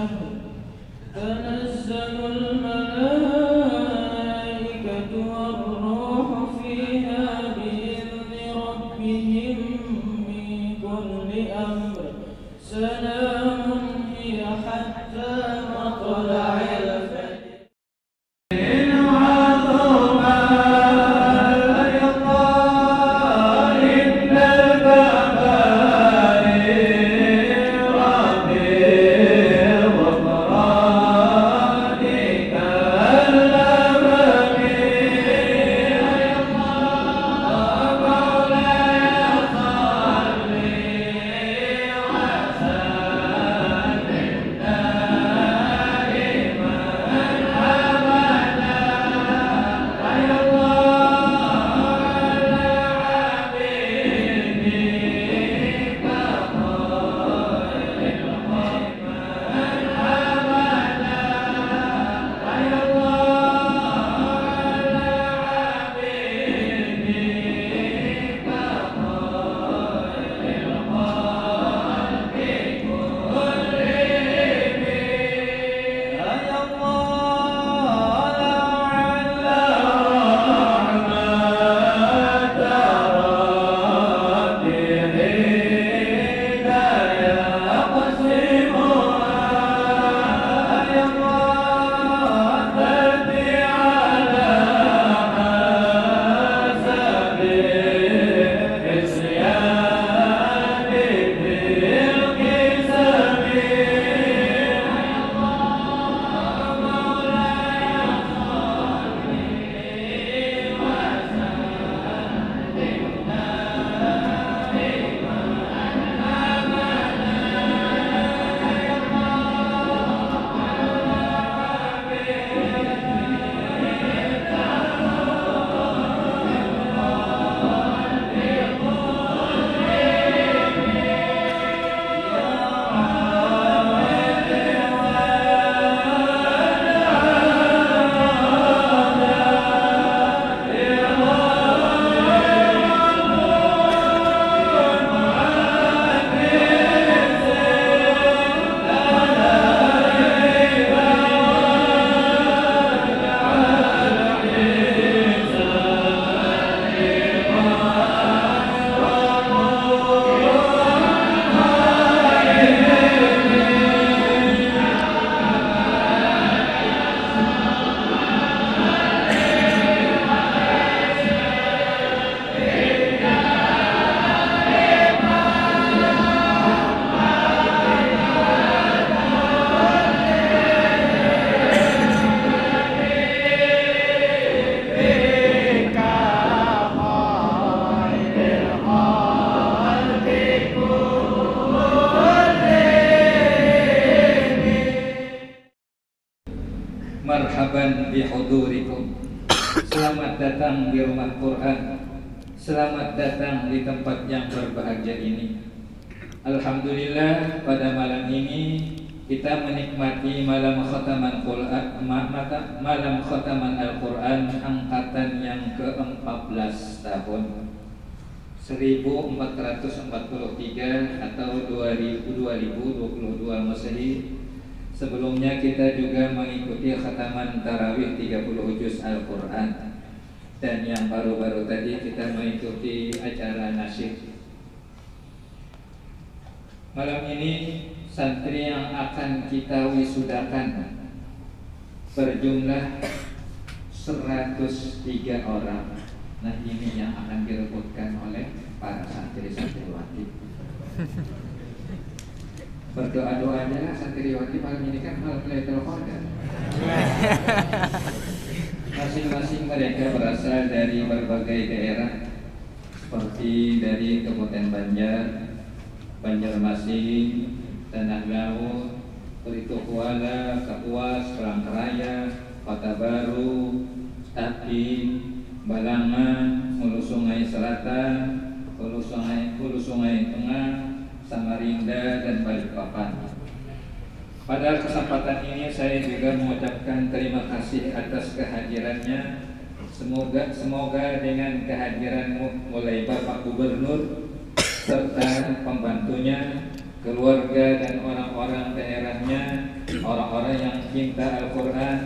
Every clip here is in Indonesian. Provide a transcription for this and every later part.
الشهر تنزل الملائكة والروح فيها بإذن ربهم من كل أمر سلام هي حتى مطلع الفجر. Marhaban bihudurikum. Selamat datang di rumah Quran. Selamat datang di tempat yang berbahagia ini. Alhamdulillah, pada malam ini kita menikmati malam khataman Quran, malam khataman Al-Quran angkatan yang ke-14 tahun 1443 atau 2022 Masehi. Sebelumnya kita juga mengikuti khataman tarawih 30 juz Al-Quran. Dan yang baru-baru tadi kita mengikuti acara nasyid. Malam ini santri yang akan kita wisudakan berjumlah 103 orang. Nah, ini yang akan direbutkan oleh para santri-santriwati. Berdoa-doa aja lah santriwati malam ini, kan malam Lailatul Qadar. Masing-masing mereka berasal dari berbagai daerah, seperti dari Kabupaten Banjar, Banjarmasin, Tanah Laut, Pelito Kuala, Kapuas, Palangkaraya, Kota Baru, Tapin, Balangan, Hulu Sungai Selatan, Hulu Sungai Tengah, Samarinda, dan Balikpapan. Pada kesempatan ini saya juga mengucapkan terima kasih atas kehadirannya. Semoga dengan kehadiranmu mulai Bapak Gubernur serta pembantunya keluarga dan orang-orang daerahnya, orang-orang yang cinta Al-Quran.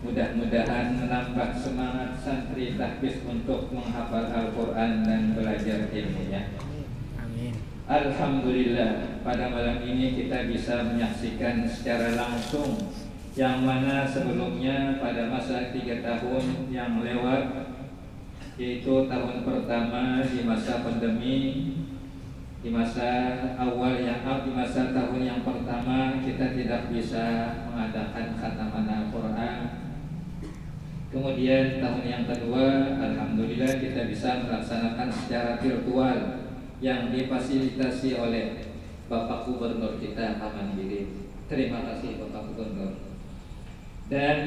Mudah-mudahan menambah semangat santri tahfiz untuk menghafal Al-Quran dan belajar ilmunya. Amin. Alhamdulillah, pada malam ini kita bisa menyaksikan secara langsung yang mana sebelumnya pada masa 3 tahun yang lewat, yaitu tahun pertama di masa pandemi, di masa tahun yang pertama kita tidak bisa mengadakan khataman Al-Quran. Kemudian tahun yang kedua, alhamdulillah kita bisa melaksanakan secara virtual yang difasilitasi oleh Bapak Gubernur kita, Pak Mandiri. Terima kasih Bapak Gubernur. Dan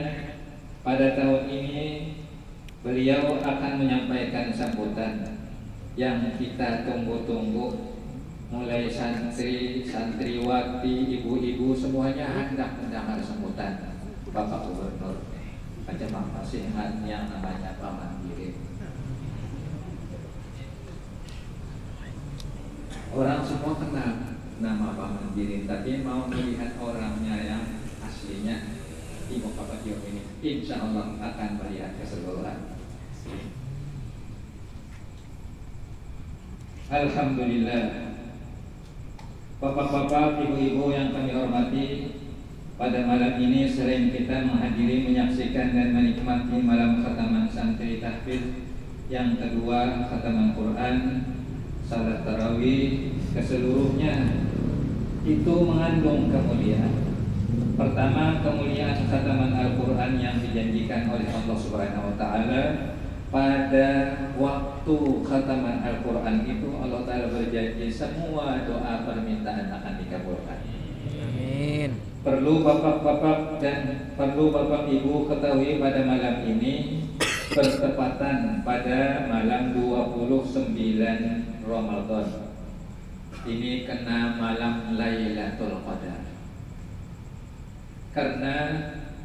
pada tahun ini beliau akan menyampaikan sambutan yang kita tunggu-tunggu. Mulai santri, santriwati, ibu-ibu semuanya hendak mendengar sambutan Bapak Gubernur. Macam apa sih yang namanya Pak Mandiri? Orang semua kenal nama Pak Mandiri, tapi mau melihat orangnya yang aslinya, Ibu Bapak Tio ini, insya Allah akan melihat keseluruhan. Alhamdulillah, Bapak-bapak, ibu-ibu yang kami hormati, pada malam ini selain kita menghadiri, menyaksikan dan menikmati malam khataman santri tahfiz, yang kedua khataman Quran, salat tarawih, keseluruhnya itu mengandung kemuliaan. Pertama, kemuliaan khataman Al-Quran yang dijanjikan oleh Allah Subhanahu wa Ta'ala. Pada waktu khataman Al-Quran itu Allah Ta'ala berjanji semua doa permintaan akan dikabulkan. Amin. Perlu bapak-bapak dan perlu bapak ibu ketahui pada malam ini bertepatan pada malam 29 Ramadan. Ini kena malam Lailatul Qadar. Karena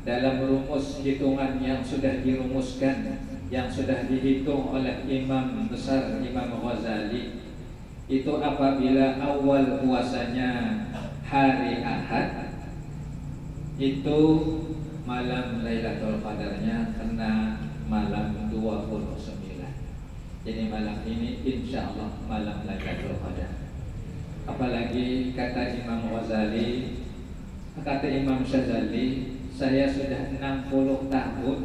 dalam rumus hitungan yang sudah dirumuskan, yang sudah dihitung oleh Imam besar Imam Ghazali, itu apabila awal puasanya hari Ahad, itu malam Lailatul Qadarnya kena malam 29. Jadi malam ini insya Allah malam Lailatul Qadar. Apalagi kata Imam Ghazali, kata Imam Syazali, saya sudah 60 tahun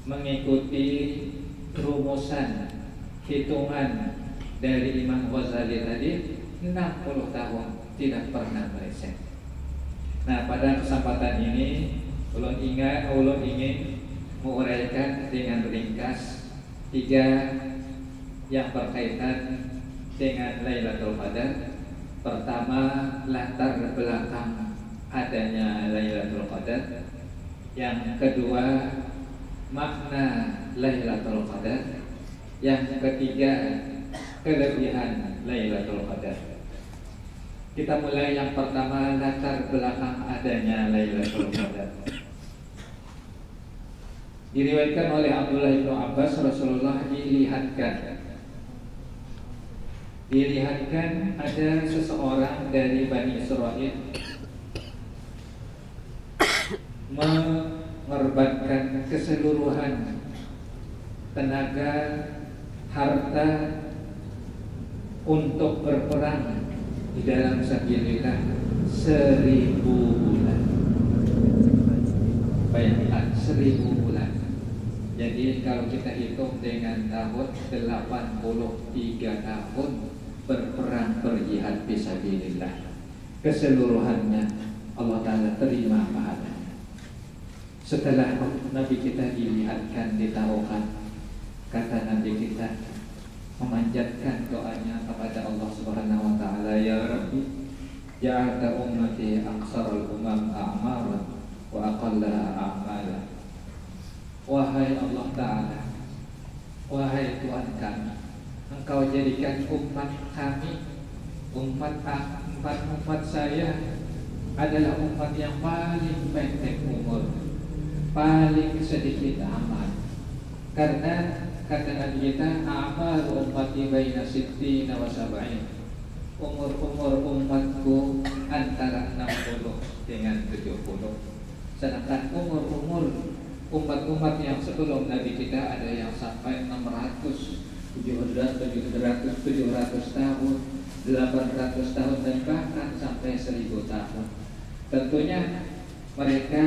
mengikuti rumusan hitungan dari Imam Ghazali tadi, 60 tahun tidak pernah meleset. Nah, pada kesempatan ini ulun ingin menguraikan dengan ringkas 3 yang berkaitan dengan Lailatul Qadar. Pertama, latar belakang adanya Lailatul Qadar. Yang kedua, makna Lailatul Qadar. Yang ketiga, kelebihan Lailatul Qadar. Kita mulai yang pertama, latar belakang adanya Lailatul Qadar. Diriwayatkan oleh Abdullah bin Abbas, Rasulullah dilihatkan ada seseorang dari Bani Israel mengorbankan keseluruhan tenaga, harta untuk berperang di dalam sabilillah 1000 bulan. Bayangkan 1000 bulan. Jadi kalau kita hitung dengan tahun, 83 tahun berperang berjihad fisabilillah. Keseluruhannya Allah Ta'ala terima pahalanya. Setelah Nabi kita dilihatkan, ditaruhkan, kata Nabi kita memanjatkan doanya kepada Allah Subhanahu wa Ta'ala, ya Rabbi, ja'alta ummati aqsarul umam a'maran wa aqallaha a'malan. Wahai Allah Ta'ala, wahai Tuhan kami, Engkau jadikan umat kami, umat saya adalah umat yang paling pendek umur, paling sedikit amal. Karena kata Nabi kita, amal ummati baina sittina wa sab'in, umur umatku antara 60 dengan 70. Sedangkan umur umat-umat yang sebelum Nabi kita ada yang sampai 600, 700 tahun, 800 tahun, dan bahkan sampai 1000 tahun. Tentunya mereka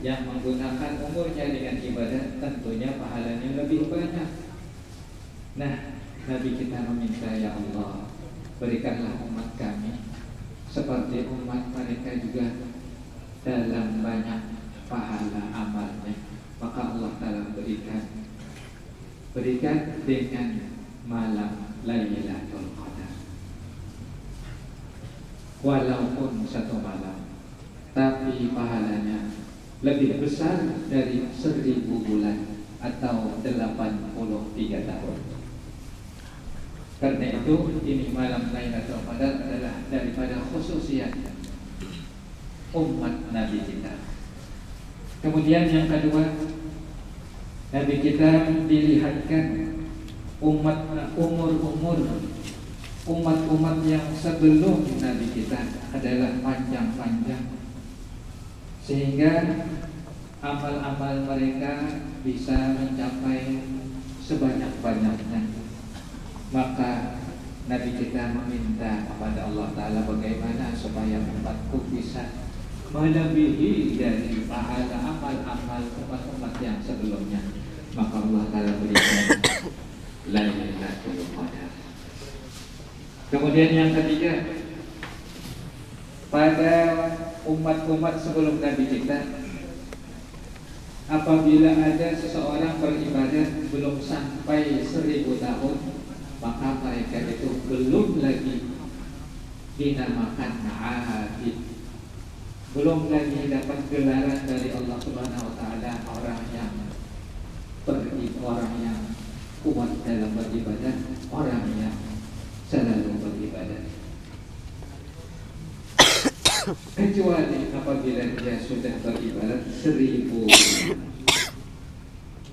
yang menggunakan umurnya dengan ibadah tentunya pahalanya lebih banyak. Nah, Nabi kita meminta, ya Allah, berikanlah umat kami seperti umat mereka juga dalam banyak pahala amalnya. Maka Allah Ta'ala berikan dengan malam Lailatul Qadar, walaupun satu malam, tapi pahalanya lebih besar dari 1000 bulan atau 83 tahun. Karena itu ini malam Lailatul Qadar adalah daripada khususiat umat Nabi kita. Kemudian yang kedua, Nabi kita dilihatkan umat-umat yang sebelum Nabi kita adalah panjang-panjang, sehingga amal-amal mereka bisa mencapai sebanyak-banyaknya. Maka Nabi kita meminta kepada Allah Ta'ala bagaimana supaya umatku bisa melebihi dari pahala amal-amal umat-umat yang sebelumnya. Maka Allah Ta'ala berikan Lailatul Qadar. Kemudian yang ketiga, pada umat-umat sebelum Nabi kita, apabila ada seseorang beribadah belum sampai 1000 tahun, maka mereka itu belum lagi dinamakan abid, belum lagi dapat gelaran dari Allah Subhanahu wa Ta'ala orang yang kuat dalam beribadah, orang yang selalu beribadah. Kecuali apabila dia sudah beribadah 1000,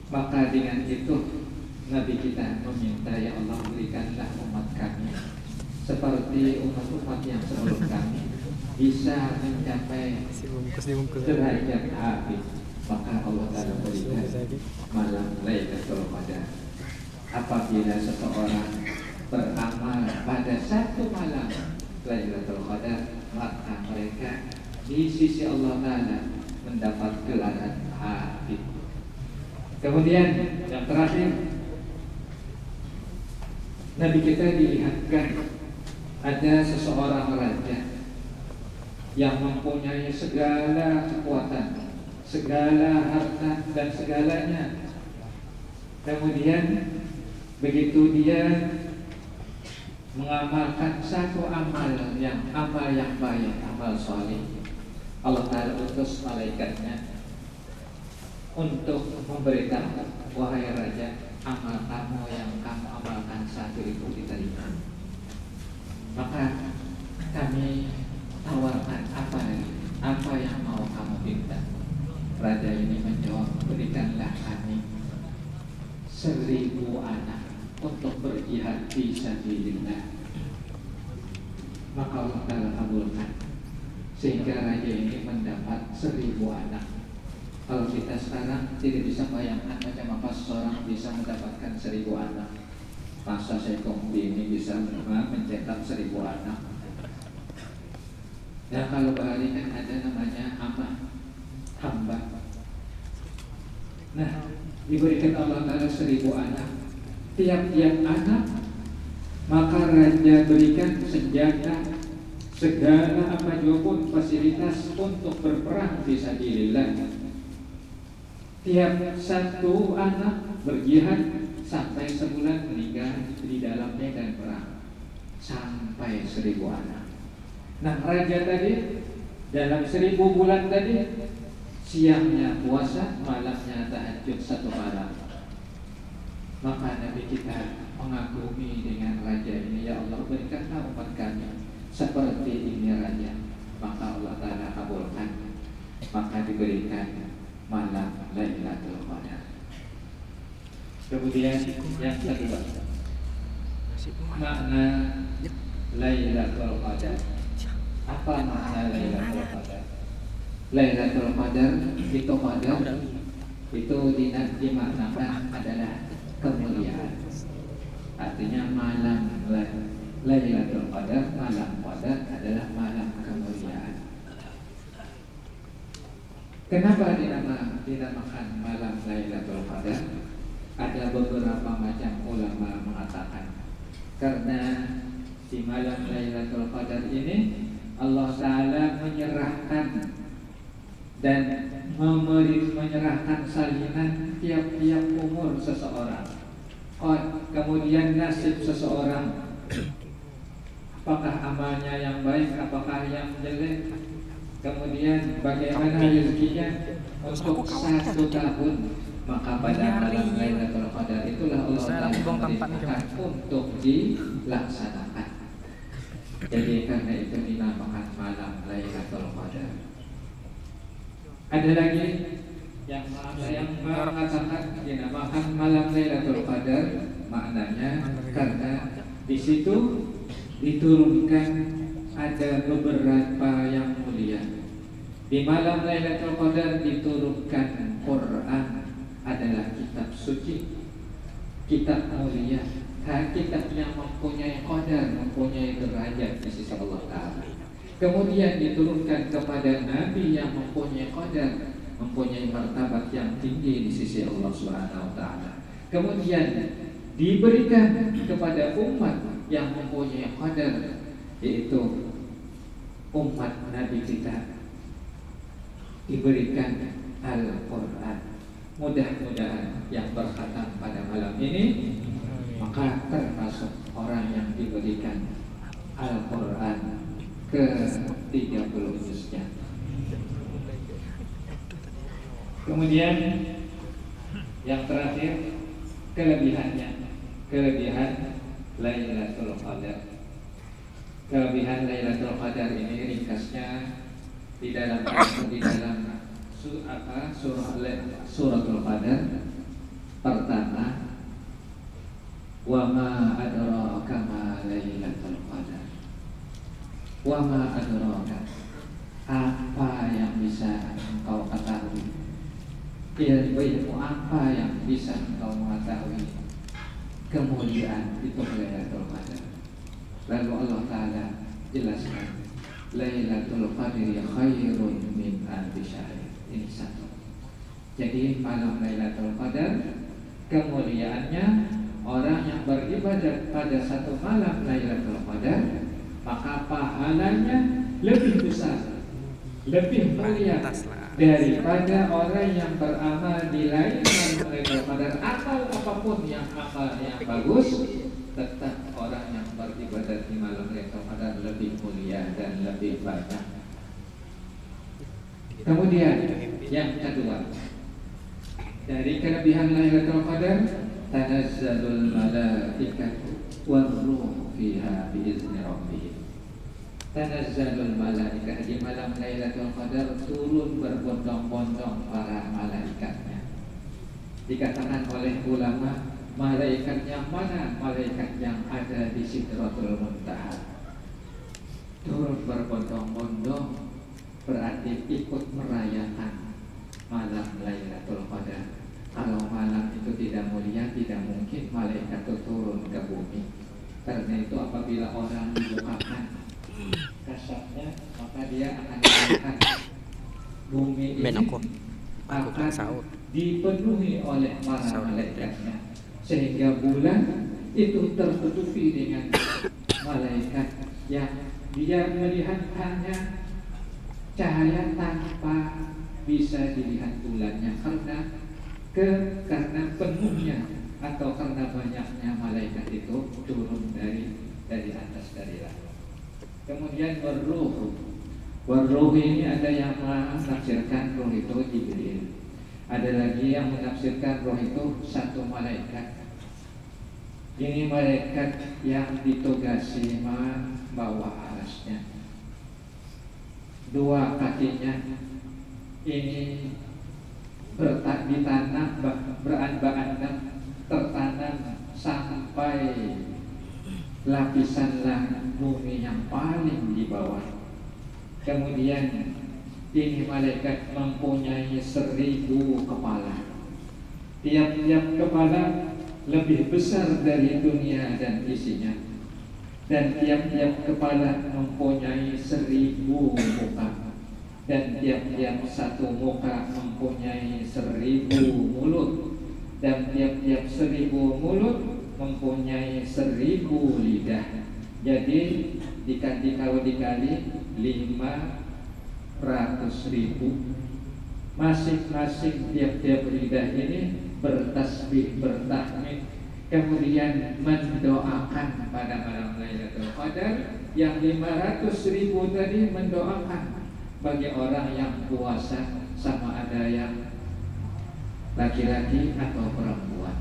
maka dengan itu Nabi kita meminta, ya Allah, berikanlah umat kami seperti umat-umat yang sebelum kami bisa mencapai derajat abid. Maka Allah Ta'ala berikan malam Lailatul Qadar. Apabila seseorang beramal pada satu malam Lailatul Qadar, maka mereka di sisi Allah Ta'ala mendapat gelaran abid. Kemudian yang terakhir, Nabi kita dilihatkan ada seseorang raja yang mempunyai segala kekuatan, segala harta dan segalanya. Kemudian begitu dia mengamalkan satu amal yang baik, amal saleh, Allah Ta'ala utus malaikatnya untuk memberitahu, wahai raja, amal kamu yang kamu amalkan satu itu diterima. Maka kami tawarkan apa yang mau kamu minta. Raja ini menjawab, berikanlah kami 1000 anak untuk berjihad fi sabilillah. Maka Allah Ta'ala kabulkan, sehingga raja ini mendapat 1000 anak. Kalau kita sekarang tidak bisa bayangkan bagaimana seseorang bisa mendapatkan 1000 anak. Masa Sekombi ini bisa mencetak 1000 anak. Ya, kalau bahari kan ada namanya hamba. Nah, diberikan Allah Ta'ala 1000 anak. Tiap-tiap anak, maka raja berikan senjata, segala apa juga pun fasilitas untuk berperang fisabilillah. Tiap satu anak berjihad sampai sebulan meninggal di dalam medan perang, sampai 1000 anak. Nah, raja tadi dalam 1000 bulan tadi, siangnya puasa, malamnya tahajud satu malam. Maka Nabi kita mengagumi dengan raja ini, ya Allah, berikanlah umat kami seperti ini raja. Maka Allah Ta'ala kabulkan, maka diberikan malam Lailatul Qadar. Kemudian yang kedua, makna Lailatul Qadar. Apa makna Lailatul Qadar? Lailatul Qadar itu qadar itu dimaknakan adalah kemuliaan. Artinya malam Lailatul Qadar, malam qadar adalah malam kemuliaan. Kenapa dinamakan malam Lailatul Qadar? Ada beberapa macam ulama mengatakan karena di malam Lailatul Qadar ini Allah Ta'ala menyerahkan dan menyerahkan salinan tiap-tiap umur seseorang. Kemudian nasib seseorang, apakah amalnya yang baik, apakah yang jelek, kemudian bagaimana rezekinya untuk 1 tahun. Maka pada malam Lailatul Qadar itulah Allah Ta'ala memerintahkan untuk dilaksanakan. Jadi karena itu dinamakan malam Lailatul Qadar. Ada lagi yang mengatakan dinamakan malam Lailatul Qadar, maknanya karena di situ diturunkan ada beberapa yang mulia. Di malam Lailatul Qadar diturunkan Quran, adalah kitab suci, kitab mulia, kitab yang mempunyai qadar, mempunyai derajat di sisi Allah Ta'ala. Kemudian diturunkan kepada Nabi yang mempunyai qadar, mempunyai martabat yang tinggi di sisi Allah Subhanahu wa Ta'ala. Kemudian diberikan kepada umat yang mempunyai qadar, yaitu umat Nabi kita, diberikan Al-Quran. Mudah-mudahan yang berkhatam pada malam ini maka termasuk orang yang diberikan Al-Quran ke-30 juznya. Kemudian yang terakhir, kelebihan Lailatul Qadar. Kelebihan Lailatul Qadar ini ringkasnya di dalam suratul Qadar. Pertama, wa ma adraka ma Lailatul Qadar. Wa ma adraka, apa yang bisa engkau ketahui, ilmu apa yang bisa engkau mengetahui kemuliaan itu Lailatul Qadar. Lalu Allah Ta'ala jelaskan, Lailatul Qadri khairun min alfi syahr. Ini satu. Jadi malam Lailatul Qadar kemuliaannya, orang yang beribadah pada satu malam Lailatul Qadar maka pahalanya lebih besar, lebih mulia daripada orang yang beramal di lain malam Lailatul Qadar, atau apapun yang amal yang bagus, tetap orang yang beribadah di malam Lailatul Qadar lebih mulia dan lebih banyak. Kemudian yang kedua, dari kelebihan Lailatul Qadar, tanazzalul malaikatu war-ruhu fiha biizni rabbihim. Tanazzalul malaikatu, di malam Lailatul Qadar turun berbondong-bondong para malaikatnya. Dikatakan oleh ulama, malaikat yang mana? Malaikat yang ada di Sidratul Muntaha. Turun berbondong-bondong berarti ikut merayakan malam Lailatul Qadar. Kalau malam itu tidak mulia, tidak mungkin malaikat itu turun ke bumi. Karena itu apabila orang dibukakan kasatnya, maka dia akan melihat bumi ini akan dipenuhi oleh para malaikatnya, sehingga bulan itu tertutupi dengan malaikat yang dia melihat hanya cahaya tanpa bisa dilihat bulannya, karena penuhnya atau karena banyaknya malaikat itu turun dari atas, dari langit. Kemudian warruh ini ada yang menafsirkan roh itu Jibril, ada lagi yang menafsirkan roh itu satu malaikat. Ini malaikat yang ditugasi membawa arasnya. Dua kakinya ini ditanam, tertanam sampai lapisan bumi yang paling di bawah. Kemudian ini malaikat mempunyai 1000 kepala. Tiap-tiap kepala lebih besar dari dunia dan isinya. Dan tiap-tiap kepala mempunyai 1000 muka. Dan tiap-tiap satu muka mempunyai 1000 mulut. Dan tiap-tiap 1000 mulut mempunyai 1000 lidah. Jadi kalau dikali 500.000. Masing-masing tiap-tiap lidah ini bertasbih, bertahmid, kemudian mendoakan pada malam Lailatul Qadar. Yang 500.000 tadi mendoakan bagi orang yang puasa, sama ada yang laki-laki atau perempuan.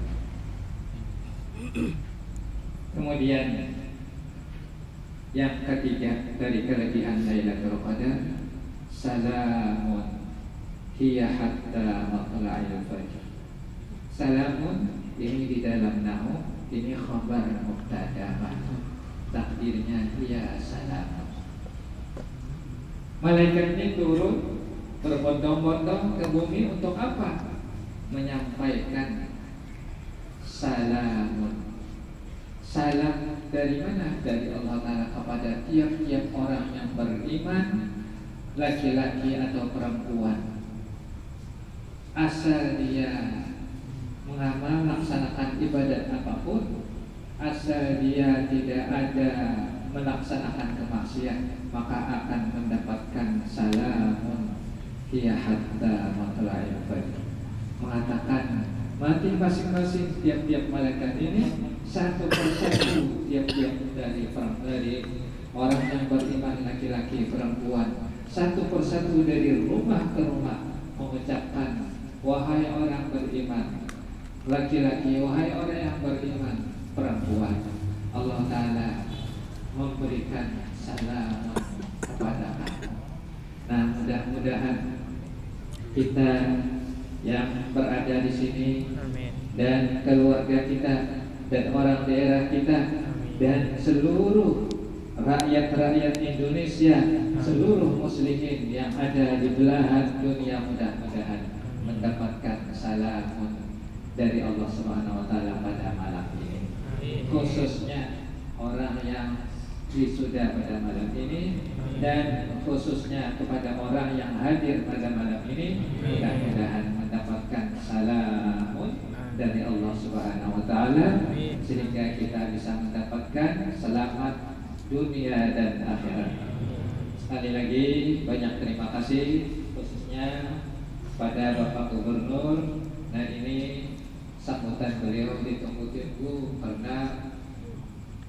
Kemudian yang ketiga dari kelebihan Lailatul Qadar, salamun hiya hatta matla'il fajr. Salamun ini di dalam nahwu ini khabar mubtada, takdirnya hiya salamun. Malaikat ini turun berbondong-bondong ke bumi untuk apa? Menyampaikan salamun. Salam dari mana? Dari Allah Ta'ala kepada tiap-tiap orang yang beriman, laki-laki atau perempuan. Asal dia mengamal, melaksanakan ibadat apapun, asal dia tidak ada melaksanakan kemaksiatan, maka akan mendapatkan salamun hiya hatta matla'il fajr. Mengatakan mati masing-masing tiap-tiap malaikat ini satu persatu, tiap-tiap dari orang yang beriman, laki-laki perempuan, satu persatu dari rumah ke rumah mengucapkan, wahai orang beriman laki-laki, wahai orang yang beriman perempuan, Allah Ta'ala memberikan salam kepada kamu. Nah, mudah-mudahan kita yang berada di sini dan keluarga kita dan orang daerah kita dan seluruh rakyat-rakyat Indonesia, seluruh muslimin yang ada di belahan dunia, mudah-mudahan mendapatkan salamun dari Allah Subhanahu wa Ta'ala pada malam ini. Khususnya orang yang wisuda pada malam ini, dan khususnya kepada orang yang hadir pada malam ini, mudah-mudahan mendapatkan salamun dari Allah Subhanahu wa Ta'ala, sehingga kita bisa mendapatkan selamat dunia dan akhirat. Sekali lagi banyak terima kasih khususnya pada Bapak Gubernur. Nah, ini sambutan beliau ditunggu-tunggu karena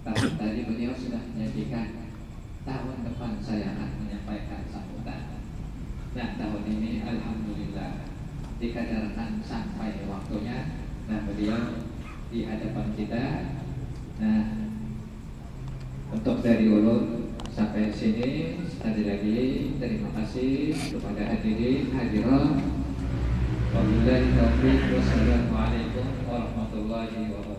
tahun tadi beliau sudah menyampaikan tahun depan saya akan menyampaikan sambutan. Nah, tahun ini alhamdulillah dikadarkan sampai waktunya. Nah, beliau di hadapan kita. Nah, untuk dari ulun sampai sini sekali lagi terima kasih kepada hadirin hadirat. Wabillahi taufiq. Wassalamualaikum warahmatullahi wabarakatuh.